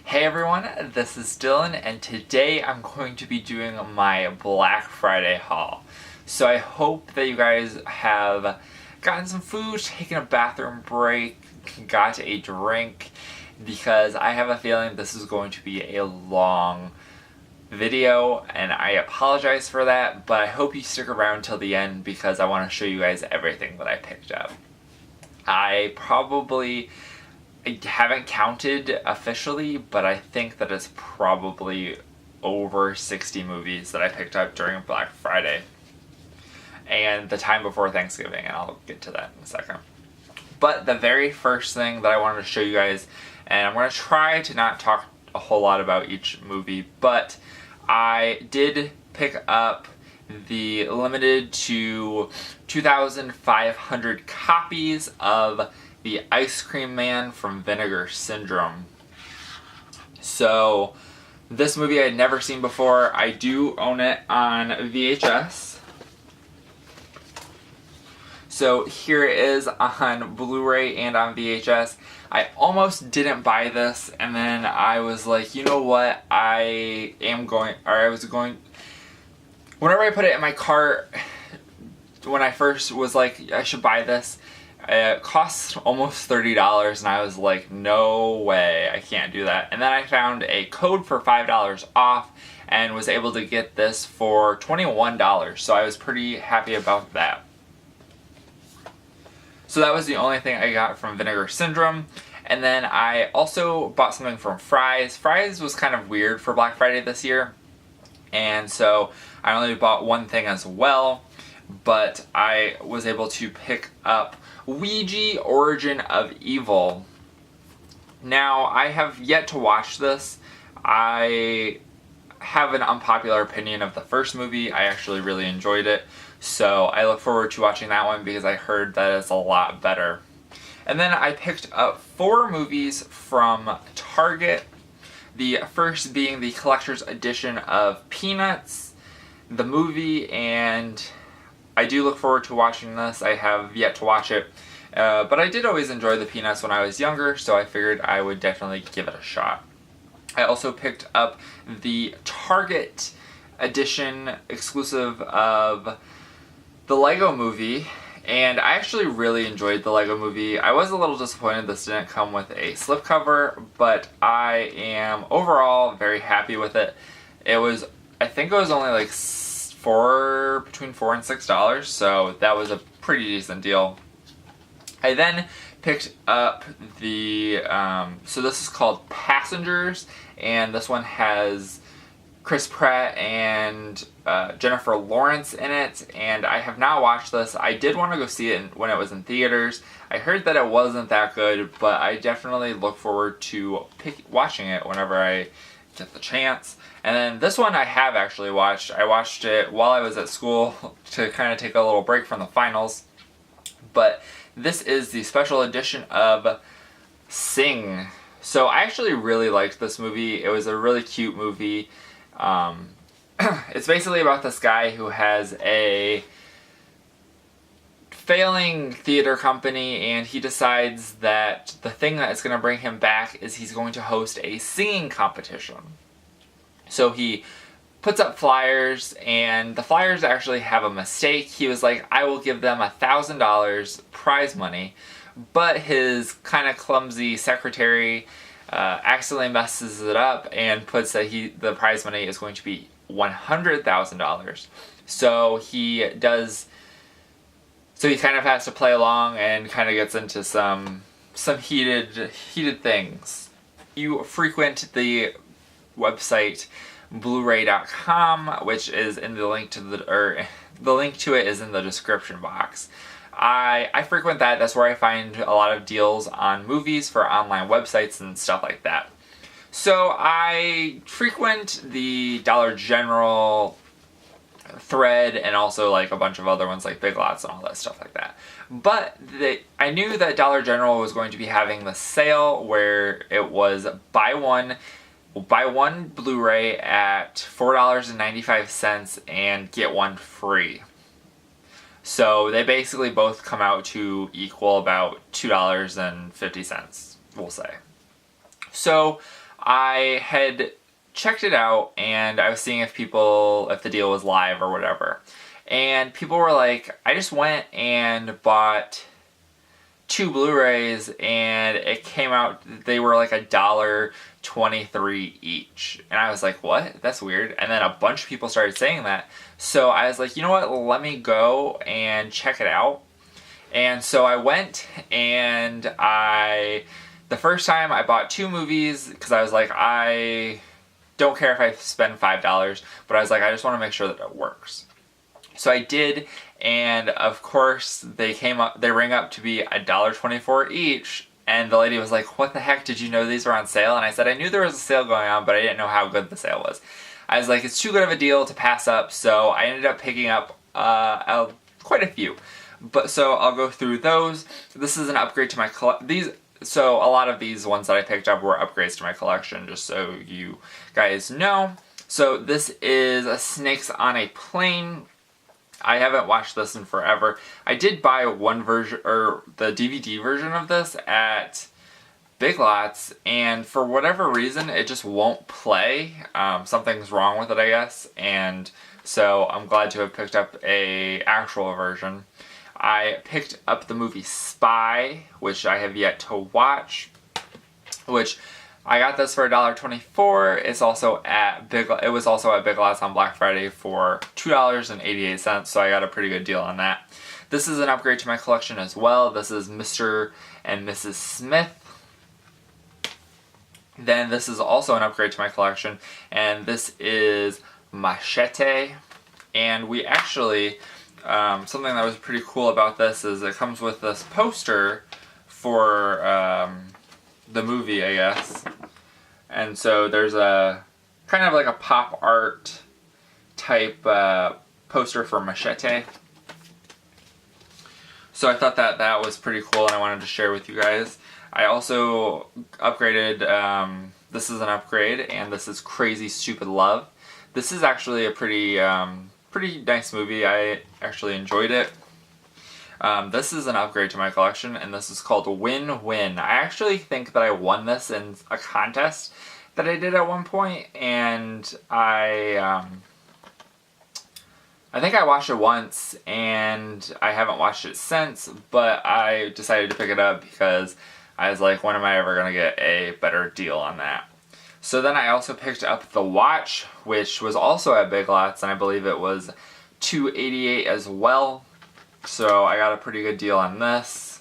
Hey everyone, this is Dylan, and today I'm going to be doing my Black Friday haul. So I hope that you guys have gotten some food, taken a bathroom break, got a drink, because I have a feeling this is going to be a long video, and I apologize for that, but I hope you stick around till the end because I want to show you guys everything that I picked up. I haven't counted officially, but I think that it's probably over 60 movies that I picked up during Black Friday and the time before Thanksgiving, and I'll get to that in a second. But the very first thing that I wanted to show you guys, and I'm going to try to not talk a whole lot about each movie, but I did pick up the limited to 2,500 copies of The Ice Cream Man from Vinegar Syndrome. So this movie I had never seen before. I do own it on VHS. So here it is on Blu-ray and on VHS. I almost didn't buy this, and then I was like, you know what, whenever I put it in my cart, when I first was like, I should buy this, it cost almost $30, and I was like, no way, I can't do that. And then I found a code for $5 off and was able to get this for $21, so I was pretty happy about that. So that was the only thing I got from Vinegar Syndrome. And then I also bought something from Fry's. Fry's was kind of weird for Black Friday this year, and so I only bought one thing as well, but I was able to pick up Ouija Origin of Evil. Now, I have yet to watch this. I have an unpopular opinion of the first movie. I actually really enjoyed it, so I look forward to watching that one because I heard that it's a lot better. And then I picked up 4 movies from Target. The first being the collector's edition of Peanuts, the movie, and I do look forward to watching this. I have yet to watch it, but I did always enjoy the Peanuts when I was younger, so I figured I would definitely give it a shot. I also picked up the Target edition exclusive of the Lego Movie, and I actually really enjoyed the Lego Movie. I was a little disappointed this didn't come with a slipcover, but I am overall very happy with it. I think it was only like between $4 and $6, so that was a pretty decent deal. I then picked up so this is called Passengers, and this one has Chris Pratt and Jennifer Lawrence in it, and I have not watched this. I did want to go see it when it was in theaters. I heard that it wasn't that good, but I definitely look forward to watching it whenever I get the chance. And then this one I have actually watched. I watched it while I was at school to kind of take a little break from the finals. But this is the special edition of Sing. So I actually really liked this movie. It was a really cute movie. It's basically about this guy who has a failing theater company, and he decides that the thing that is going to bring him back is he's going to host a singing competition. So he puts up flyers, and the flyers actually have a mistake. He was like, I will give them $1,000 prize money, but his kind of clumsy secretary accidentally messes it up and puts that the prize money is going to be $100,000. So he kind of has to play along and kind of gets into some heated things. You frequent the website Blu-ray.com, which is in the link to the link to it is in the description box. I frequent that. That's where I find a lot of deals on movies for online websites and stuff like that. So I frequent the Dollar General thread and also like a bunch of other ones like Big Lots and all that stuff like that. But I knew that Dollar General was going to be having the sale where it was buy one Blu-ray at $4.95 and get one free. So they basically both come out to equal about $2.50, we'll say. So I had checked it out and I was seeing if the deal was live or whatever. And people were like, I just went and bought 2 Blu-rays and it came out, they were like $1.23 each. And I was like, what? That's weird. And then a bunch of people started saying that. So I was like, you know what? Let me go and check it out. And so I went and the first time I bought 2 movies because I was like, I don't care if I spend $5, but I was like, I just want to make sure that it works. So I did, and of course they rang up to be $1.24 each, and the lady was like, what the heck, did you know these were on sale? And I said, I knew there was a sale going on, but I didn't know how good the sale was. I was like, it's too good of a deal to pass up, so I ended up picking up quite a few. So I'll go through those. This is an upgrade to my so a lot of these ones that I picked up were upgrades to my collection, just so you guys know. So this is a Snakes on a Plane. I haven't watched this in forever. I did buy one version, or the DVD version of this at Big Lots, and for whatever reason it just won't play. Something's wrong with it, I guess, and so I'm glad to have picked up a actual version. I picked up the movie Spy, which I have yet to watch, which I got this for $1.24. It was also at Big Lots on Black Friday for $2.88, so I got a pretty good deal on that. This is an upgrade to my collection as well. This is Mr. and Mrs. Smith. Then this is also an upgrade to my collection, and this is Machete. And we actually, something that was pretty cool about this is it comes with this poster for the movie, I guess. And so there's a kind of like a pop art type poster for Machete. So I thought that that was pretty cool and I wanted to share with you guys. I also upgraded, this is an upgrade, and this is Crazy Stupid Love. This is actually a pretty nice movie. I actually enjoyed it. This is an upgrade to my collection, and this is called Win Win. I actually think that I won this in a contest that I did at one point, and I think I watched it once, and I haven't watched it since, but I decided to pick it up because I was like, when am I ever going to get a better deal on that? So then I also picked up The Watch, which was also at Big Lots, and I believe it was $2.88 as well. So I got a pretty good deal on this.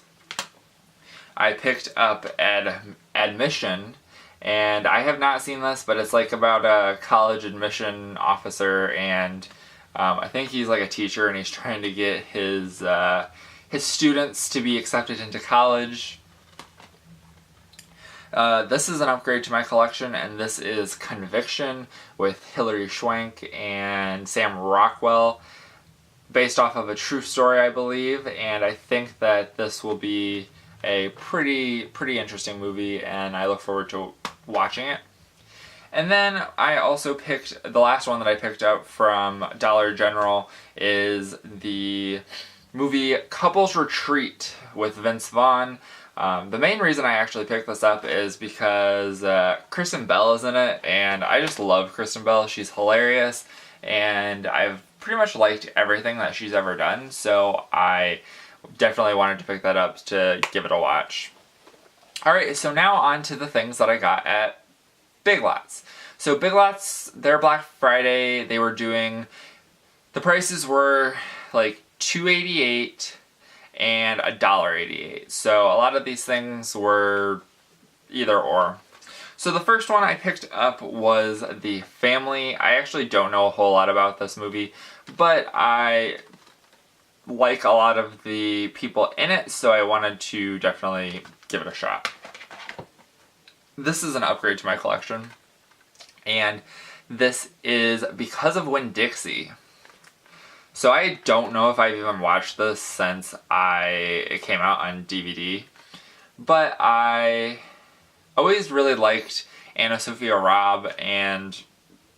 I picked up Admission, and I have not seen this, but it's like about a college admission officer, and I think he's like a teacher, and he's trying to get his students to be accepted into college. This is an upgrade to my collection, and this is Conviction with Hilary Swank and Sam Rockwell, based off of a true story, I believe, and I think that this will be a pretty interesting movie, and I look forward to watching it. And then I also picked, the last one that I picked up from Dollar General is the movie Couples Retreat with Vince Vaughn. The main reason I actually picked this up is because Kristen Bell is in it, and I just love Kristen Bell. She's hilarious, and I've pretty much liked everything that she's ever done, so I definitely wanted to pick that up to give it a watch. Alright, so now on to the things that I got at Big Lots. So Big Lots, their Black Friday, they were doing, the prices were like $2.88 and $1.88. So a lot of these things were either or. So the first one I picked up was The Family. I actually don't know a whole lot about this movie, but I like a lot of the people in it, so I wanted to definitely give it a shot. This is an upgrade to my collection, and this is Because of Winn-Dixie. So I don't know if I've even watched this since it came out on DVD, but I always really liked Anna Sophia Robb, and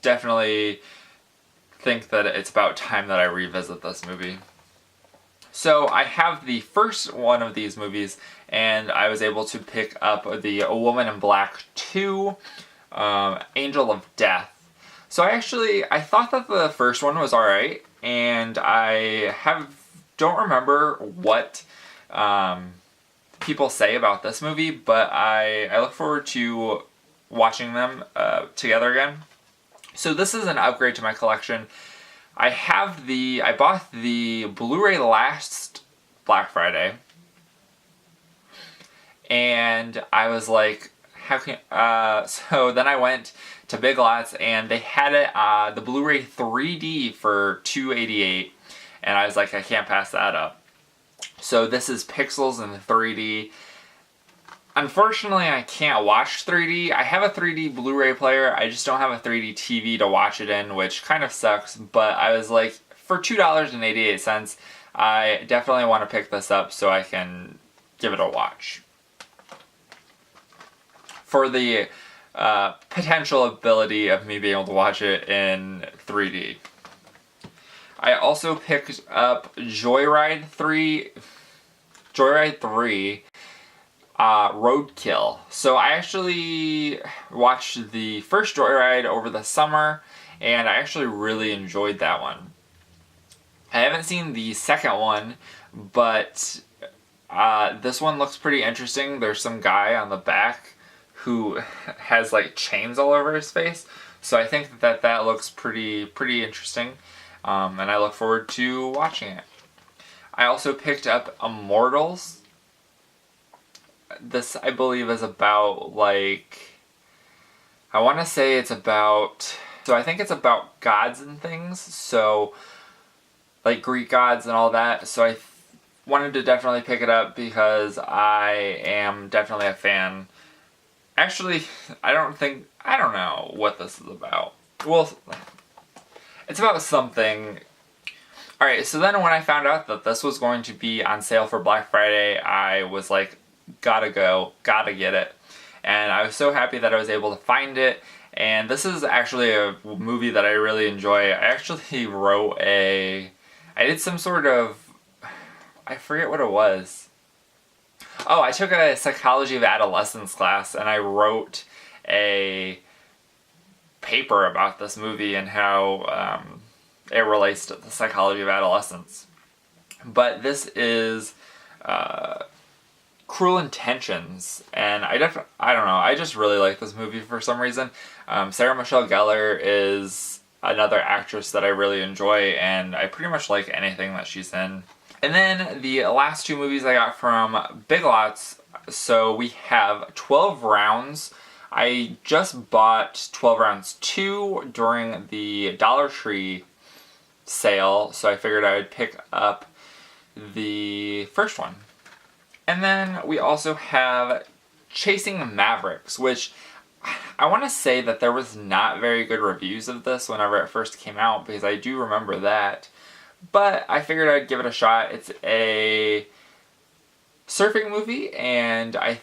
definitely think that it's about time that I revisit this movie. So I have the first one of these movies, and I was able to pick up the A Woman in Black 2, Angel of Death. So I thought that the first one was alright, and I don't remember what people say about this movie, but I look forward to watching them together again. So this is an upgrade to my collection. I bought the Blu-ray last Black Friday, and I was like, how can, so then I went to Big Lots, and they had it, the Blu-ray 3D for $288, and I was like, I can't pass that up. So this is Pixels in 3D. Unfortunately, I can't watch 3D. I have a 3D Blu-ray player, I just don't have a 3D TV to watch it in, which kind of sucks, but I was like, for $2.88, I definitely want to pick this up so I can give it a watch. For the potential ability of me being able to watch it in 3D. I also picked up Joyride 3 Roadkill. So I actually watched the first Joyride over the summer, and I actually really enjoyed that one. I haven't seen the second one, but this one looks pretty interesting. There's some guy on the back who has like chains all over his face, so I think that looks pretty interesting, and I look forward to watching it. I also picked up Immortals. This, I believe, is about, like, I want to say it's about, so I think it's about gods and things, so like Greek gods and all that, so I wanted to definitely pick it up because I am definitely a fan. Actually, I don't know what this is about. Well, it's about something. Alright, so then when I found out that this was going to be on sale for Black Friday, I was like, gotta get it. And I was so happy that I was able to find it. And this is actually a movie that I really enjoy. I actually I did some sort of, I forget what it was. Oh, I took a psychology of adolescence class, and I wrote a paper about this movie and how it relates to the psychology of adolescence. But this is Cruel Intentions, and I don't know, I just really like this movie for some reason. Sarah Michelle Gellar is another actress that I really enjoy, and I pretty much like anything that she's in. And then the last two movies I got from Big Lots, so we have 12 Rounds. I just bought 12 Rounds 2 during the Dollar Tree sale, so I figured I would pick up the first one. And then we also have Chasing Mavericks, which I want to say that there was not very good reviews of this whenever it first came out, because I do remember that. But I figured I'd give it a shot. It's a surfing movie, and I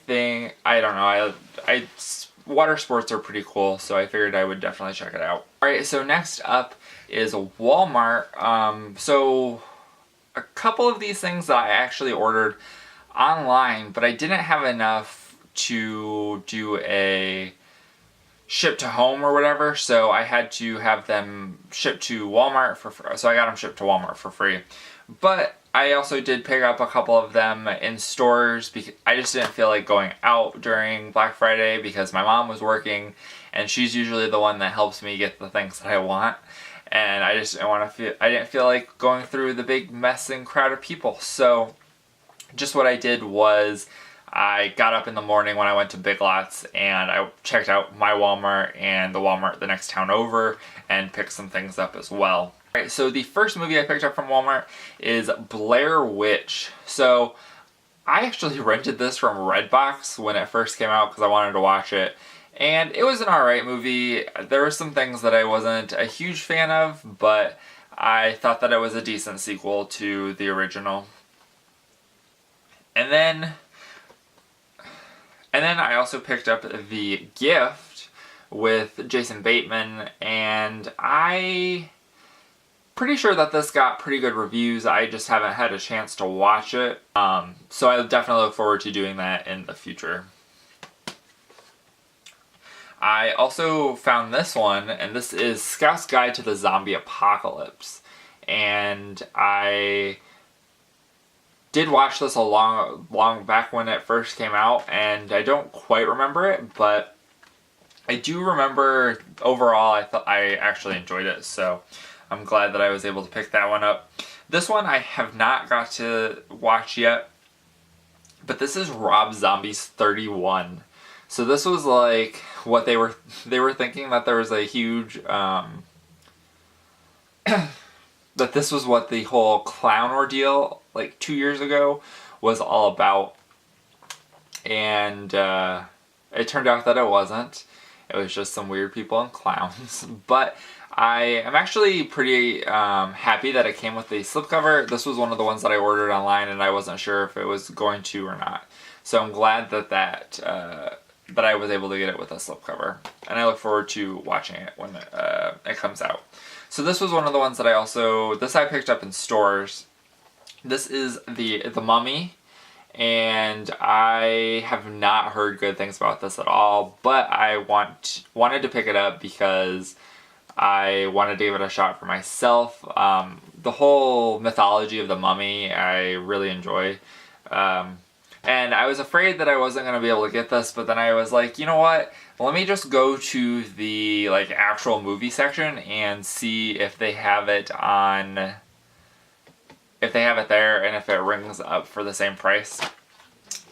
don't know, water sports are pretty cool, so I figured I would definitely check it out. Alright, so next up is Walmart. So a couple of these things that I actually ordered online, but I didn't have enough to do a ship to home or whatever, so I had to have them shipped to Walmart for free. So I got them shipped to Walmart for free. But I also did pick up a couple of them in stores because I just didn't feel like going out during Black Friday because my mom was working, and she's usually the one that helps me get the things that I want. And I didn't feel like going through the big mess and crowd of people. So just what I did was I got up in the morning when I went to Big Lots, and I checked out my Walmart and the Walmart the next town over and picked some things up as well. Alright, so the first movie I picked up from Walmart is Blair Witch. So I actually rented this from Redbox when it first came out because I wanted to watch it. And it was an alright movie. There were some things that I wasn't a huge fan of, but I thought that it was a decent sequel to the original. And then I also picked up The Gift with Jason Bateman, and I'm pretty sure that this got pretty good reviews. I just haven't had a chance to watch it. So I definitely look forward to doing that in the future. I also found this one, and this is Scout's Guide to the Zombie Apocalypse. And I did watch this a long back when it first came out, and I don't quite remember it, but I do remember overall I actually enjoyed it, so I'm glad that I was able to pick that one up. This one I have not got to watch yet, but this is Rob Zombie's 31. So this was like what they were thinking, that there was a huge that this was what the whole clown ordeal like 2 years ago was all about, and it turned out that it wasn't. It was just some weird people and clowns. But I am actually pretty happy that it came with the slipcover. This was one of the ones that I ordered online, and I wasn't sure if it was going to or not. So I'm glad that I was able to get it with a slipcover, and I look forward to watching it when it comes out. So this was one of the ones that I picked up in stores. This is the Mummy, and I have not heard good things about this at all, but I wanted to pick it up because I wanted to give it a shot for myself. The whole mythology of the Mummy I really enjoy. And I was afraid that I wasn't going to be able to get this, but then I was like, you know what? Let me just go to the like actual movie section and see if they have it there, and if it rings up for the same price.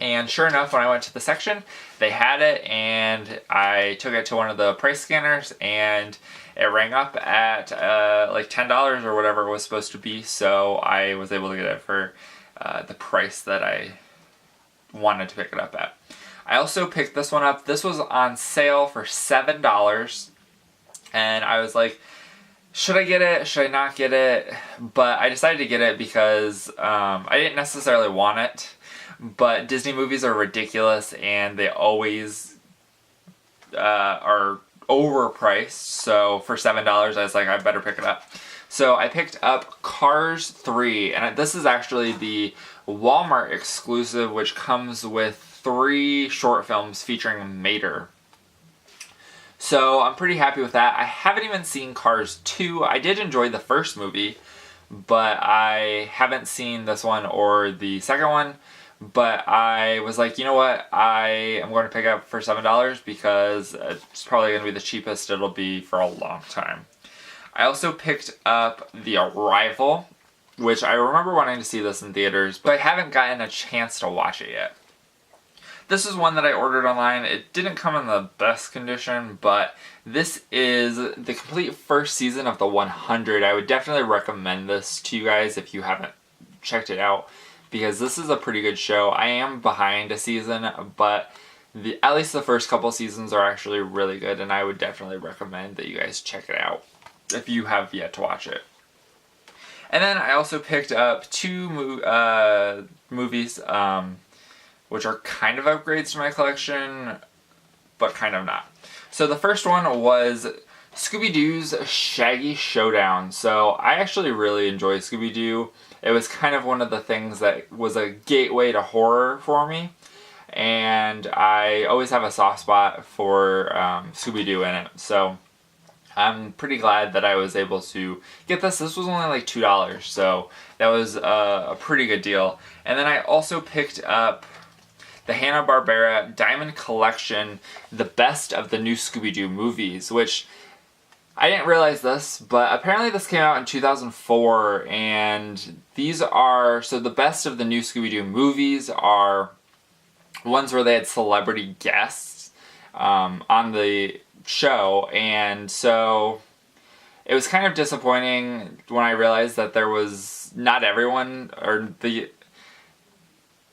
And sure enough, when I went to the section, they had it, and I took it to one of the price scanners, and it rang up at like $10 or whatever it was supposed to be, so I was able to get it for the price that I wanted to pick it up at. I also picked this one up. This was on sale for $7, and I was like, should I get it? Should I not get it? But I decided to get it because I didn't necessarily want it, but Disney movies are ridiculous, and they always are overpriced. So for $7, I was like, I better pick it up. So I picked up Cars 3, and this is actually the Walmart exclusive, which comes with 3 short films featuring Mater. So I'm pretty happy with that. I haven't even seen Cars 2. I did enjoy the first movie, but I haven't seen this one or the second one. But I was like, you know what? I am going to pick it up for $7 because it's probably going to be the cheapest it'll be for a long time. I also picked up The Arrival, which I remember wanting to see this in theaters, but I haven't gotten a chance to watch it yet. This is one that I ordered online. It didn't come in the best condition, but this is the complete first season of The 100. I would definitely recommend this to you guys if you haven't checked it out, because this is a pretty good show. I am behind a season, but at least the first couple seasons are actually really good, and I would definitely recommend that you guys check it out if you have yet to watch it. And then I also picked up 2 movies, which are kind of upgrades to my collection, but kind of not. So the first one was Scooby-Doo's Shaggy Showdown. So I actually really enjoy Scooby-Doo. It was kind of one of the things that was a gateway to horror for me, and I always have a soft spot for Scooby-Doo in it. So I'm pretty glad that I was able to get this. This was only like $2, so that was a pretty good deal. And then I also picked up the Hanna-Barbera Diamond Collection, the best of the new Scooby-Doo movies, which I didn't realize this, but apparently this came out in 2004, and these are, so the best of the new Scooby-Doo movies are ones where they had celebrity guests on the show, and so it was kind of disappointing when I realized that there was not everyone, or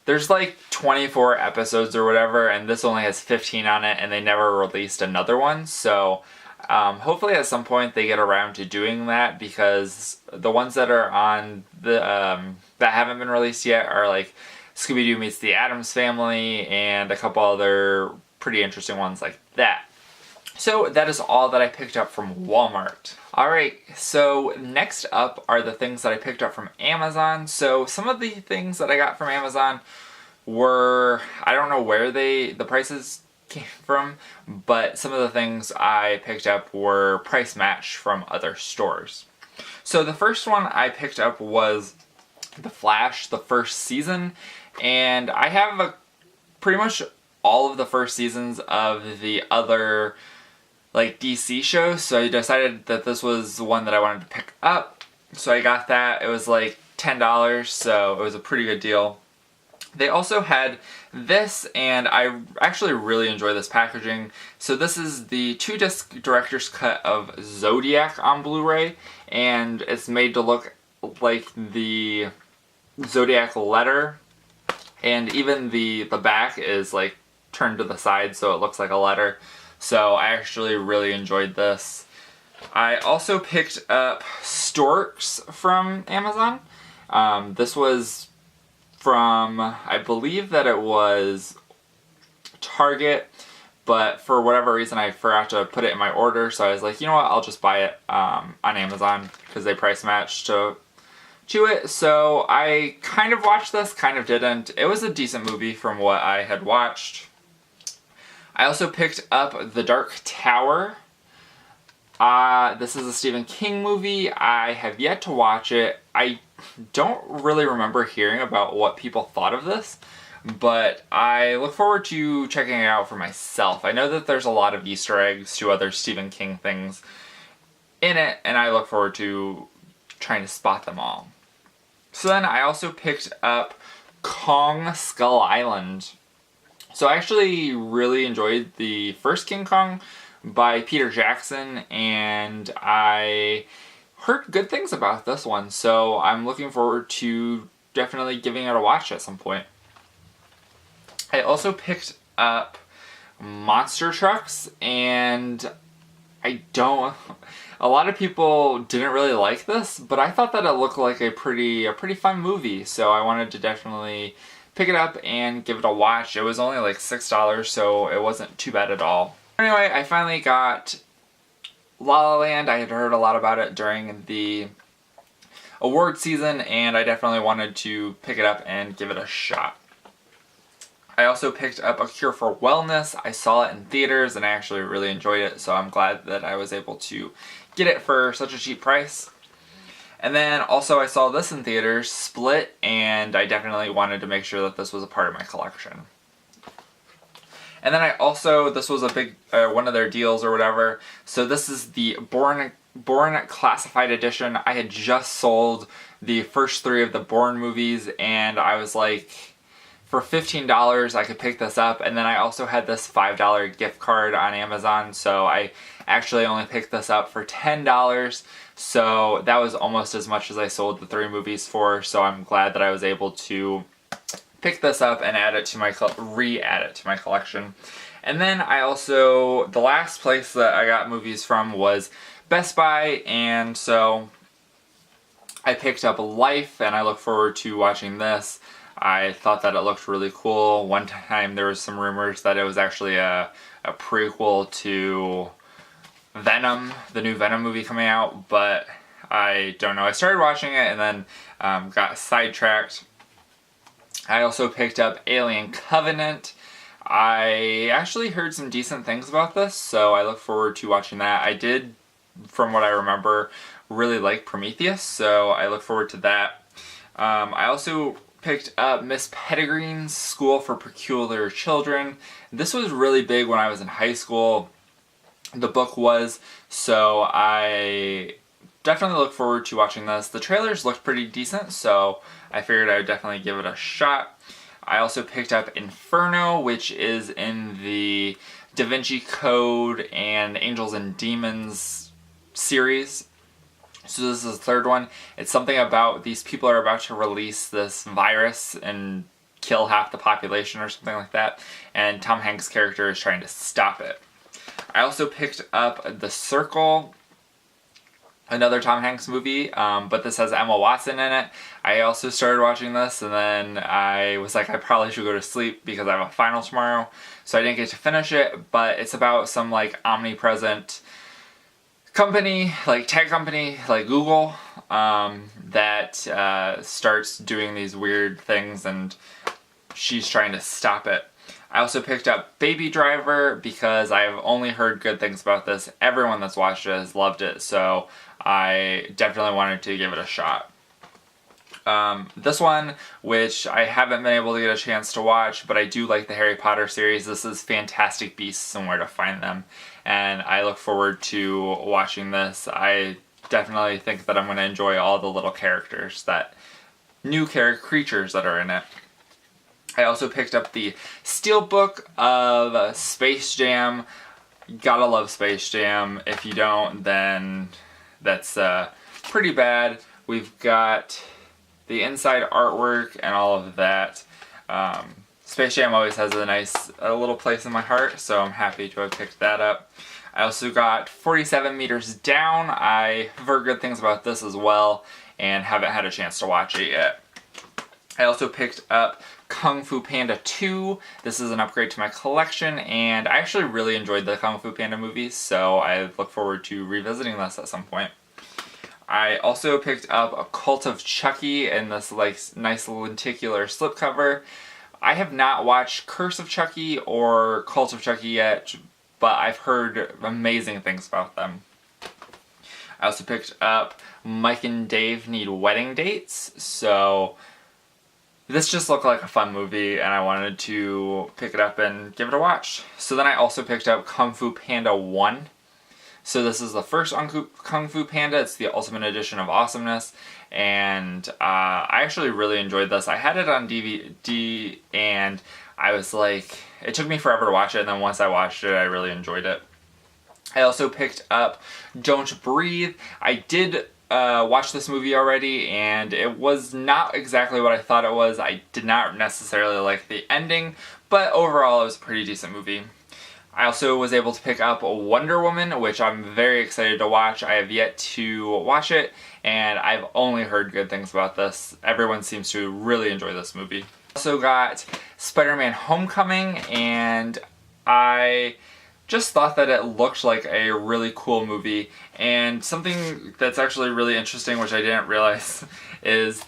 there's like 24 episodes or whatever, and this only has 15 on it, and they never released another one. So hopefully at some point they get around to doing that, because the ones that are on the that haven't been released yet are like Scooby-Doo Meets the Addams Family and a couple other pretty interesting ones like that. So that is all that I picked up from Walmart. Alright, so next up are the things that I picked up from Amazon. So some of the things that I got from Amazon were, I don't know where the prices came from, but some of the things I picked up were price matched from other stores. So the first one I picked up was The Flash, the first season, and I have pretty much all of the first seasons of the other like DC shows, so I decided that this was the one that I wanted to pick up. So I got that. It was like $10, so it was a pretty good deal. They also had this, and I actually really enjoy this packaging. So this is the 2-disc director's cut of Zodiac on Blu-ray, and it's made to look like the Zodiac letter, and even the back is like turned to the side so it looks like a letter. So I actually really enjoyed this. I also picked up Storks from Amazon. This was from, I believe that it was Target, but for whatever reason I forgot to put it in my order, so I was like, you know what, I'll just buy it on Amazon because they price matched to it. So I kind of watched this, kind of didn't. It was a decent movie from what I had watched. I also picked up The Dark Tower. This is a Stephen King movie. I have yet to watch it. I don't really remember hearing about what people thought of this, but I look forward to checking it out for myself. I know that there's a lot of Easter eggs to other Stephen King things in it, and I look forward to trying to spot them all. So then I also picked up Kong Skull Island. So I actually really enjoyed the first King Kong by Peter Jackson, and I heard good things about this one, so I'm looking forward to definitely giving it a watch at some point. I also picked up Monster Trucks, and a lot of people didn't really like this, but I thought that it looked like a pretty fun movie, so I wanted to definitely pick it up and give it a watch. It was only like $6, so it wasn't too bad at all. Anyway, I finally got La La Land. I had heard a lot about it during the award season, and I definitely wanted to pick it up and give it a shot. I also picked up A Cure for Wellness. I saw it in theaters, and I actually really enjoyed it, so I'm glad that I was able to get it for such a cheap price. And then also I saw this in theaters, Split, and I definitely wanted to make sure that this was a part of my collection. And then this was a big, one of their deals or whatever, so this is the Bourne Classified Edition. I had just sold the first 3 of the Bourne movies, and I was like, for $15 I could pick this up, and then I also had this $5 gift card on Amazon, so I actually only picked this up for $10, so that was almost as much as I sold the 3 movies for, so I'm glad that I was able to pick this up and add it to my re-add it to my collection. And then I also, the last place that I got movies from was Best Buy, and so I picked up Life, and I look forward to watching this. I thought that it looked really cool. One time there was some rumors that it was actually a prequel to Venom, the new Venom movie coming out, but I don't know. I started watching it and then got sidetracked. I also picked up Alien Covenant. I actually heard some decent things about this, so I look forward to watching that. I did, from what I remember, really like Prometheus, so I look forward to that. I also picked up Miss Pettigreen's School for Peculiar Children. This was really big when I was in high school. The book was, so I definitely look forward to watching this. The trailers looked pretty decent, so I figured I would definitely give it a shot. I also picked up Inferno, which is in the Da Vinci Code and Angels and Demons series. So this is the 3rd one. It's something about these people are about to release this virus and kill half the population or something like that, and Tom Hanks' character is trying to stop it. I also picked up The Circle, another Tom Hanks movie, but this has Emma Watson in it. I also started watching this, and then I was like, I probably should go to sleep because I have a final tomorrow, so I didn't get to finish it, but it's about some like omnipresent company, like tech company, like Google, that starts doing these weird things, and she's trying to stop it. I also picked up Baby Driver because I've only heard good things about this. Everyone that's watched it has loved it, so I definitely wanted to give it a shot. This one, which I haven't been able to get a chance to watch, but I do like the Harry Potter series. This is Fantastic Beasts and Where to Find Them, and I look forward to watching this. I definitely think that I'm going to enjoy all the little characters, new creatures that are in it. I also picked up the Steelbook of Space Jam. Gotta love Space Jam. If you don't, then that's pretty bad. We've got the inside artwork and all of that. Space Jam always has a little place in my heart, so I'm happy to have picked that up. I also got 47 Meters Down. I've heard good things about this as well and haven't had a chance to watch it yet. I also picked up Kung Fu Panda 2. This is an upgrade to my collection, and I actually really enjoyed the Kung Fu Panda movies, so I look forward to revisiting this at some point. I also picked up a Cult of Chucky in this nice lenticular slipcover. I have not watched Curse of Chucky or Cult of Chucky yet, but I've heard amazing things about them. I also picked up Mike and Dave Need Wedding Dates, so this just looked like a fun movie and I wanted to pick it up and give it a watch. So then I also picked up Kung Fu Panda 1. So this is the first Kung Fu Panda. It's the Ultimate Edition of Awesomeness, and I actually really enjoyed this. I had it on DVD, and I was like, it took me forever to watch it, and then once I watched it, I really enjoyed it. I also picked up Don't Breathe. I did watch this movie already, and it was not exactly what I thought it was. I did not necessarily like the ending, but overall it was a pretty decent movie. I also was able to pick up Wonder Woman, which I'm very excited to watch. I have yet to watch it, and I've only heard good things about this. Everyone seems to really enjoy this movie. Also got Spider-Man Homecoming, and I just thought that it looked like a really cool movie. And something that's actually really interesting, which I didn't realize, is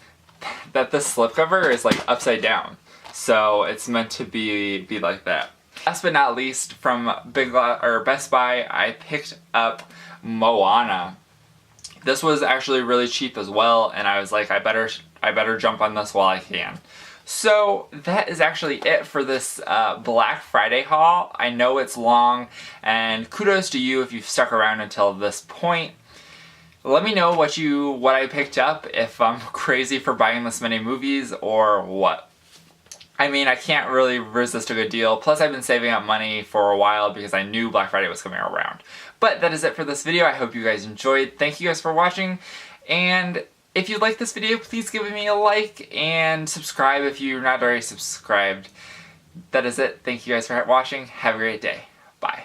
that this slipcover is like upside down. So it's meant to be like that. Last but not least, from Best Buy, I picked up Moana. This was actually really cheap as well, and I was like, I better jump on this while I can. So that is actually it for this Black Friday haul. I know it's long, and kudos to you if you've stuck around until this point. Let me know what I picked up, if I'm crazy for buying this many movies or what. I mean, I can't really resist a good deal. Plus, I've been saving up money for a while because I knew Black Friday was coming around. But that is it for this video. I hope you guys enjoyed. Thank you guys for watching. And if you like this video, please give me a like and subscribe if you're not already subscribed. That is it. Thank you guys for watching. Have a great day. Bye.